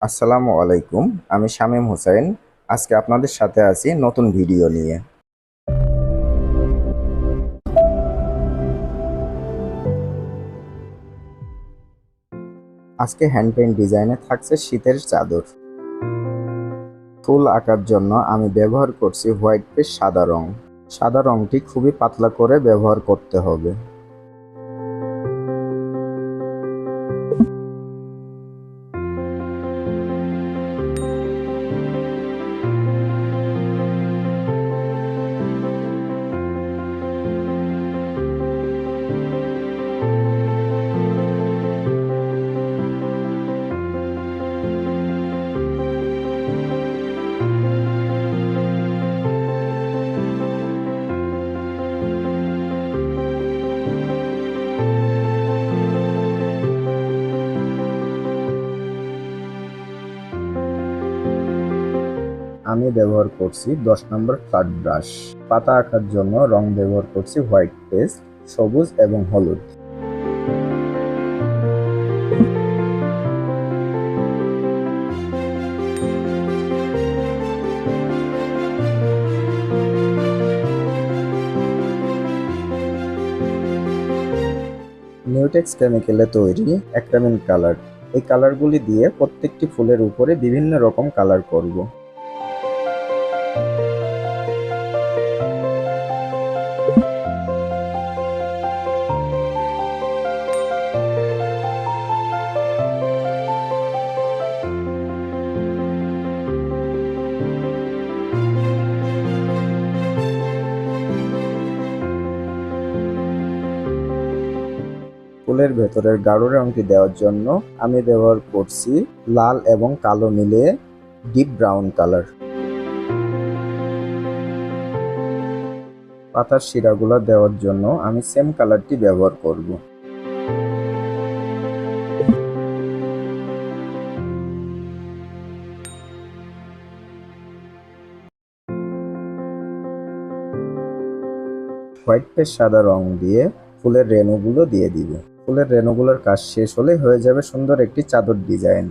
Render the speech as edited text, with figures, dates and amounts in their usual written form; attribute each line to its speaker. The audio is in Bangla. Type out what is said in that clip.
Speaker 1: আসসালামু আলাইকুম। আমি শামীম হোসেন। আজকে আপনাদের সাথে আছি নতুন ভিডিও নিয়ে। আজকে হ্যান্ড পেইন্ট ডিজাইনে থাকছে শীতের চাদর। ফুল আঁকার জন্য আমি ব্যবহার করছি হোয়াইট পেস্ট সাদা রং। সাদা রংটি খুবই পাতলা করে ব্যবহার করতে হবে। আমি ব্যবহার করছি 10 নম্বর ফ্ল্যাট ব্রাশ। পাতা আঁকার জন্য রং ব্যবহার করছি হোয়াইট পেস্ট, সবুজ এবং হলুদ। নিউটেক্স কেমিক্যালে তৈরি অ্যাক্রিলিক কালার। এই কালারগুলি দিয়ে প্রত্যেকটি ফুলের উপরে বিভিন্ন রকম কালার করব। ফুলের ভেতরের গাঢ় রংটি দেওয়ার জন্য আমি ব্যবহার করছি লাল এবং কালো মিলিয়ে ডিপ ব্রাউন কালার। পাতার শিরাগুলো দেওয়ার জন্য আমি সেম কালারটি ব্যবহার করব। হোয়াইট পেস্ট সাদা রং দিয়ে ফুলের রেণুগুলো দিয়ে দিব। ফুলের রেণুগুলোর কাজ শেষ হলে হয়ে যাবে সুন্দর একটি চাদর ডিজাইন।